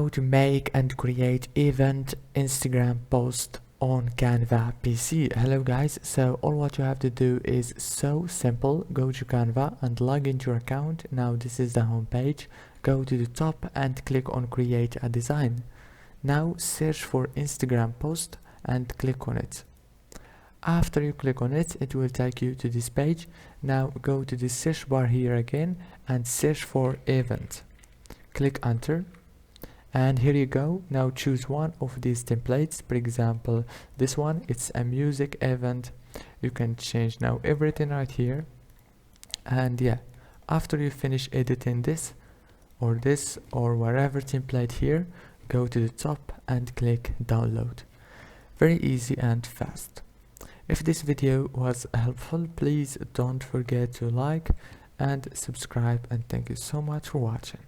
how to make and create event Instagram post on Canva PC. Hello guys, so all what you have to do is so simple. Go to Canva and log into your account. Now this is the home page. Go to the top and click on create a design. Now search for Instagram post and click on it. After you click on it, it will take you to this page. Now go to the search bar here again and search for event. Click enter, and here you go. Now choose one of these templates. For example, this one, it's a music event. You can change now everything right here. And yeah, after you finish editing this or whatever template here, go to the top and click download. Very easy and fast. If this video was helpful, please don't forget to like and subscribe, and thank you so much for watching.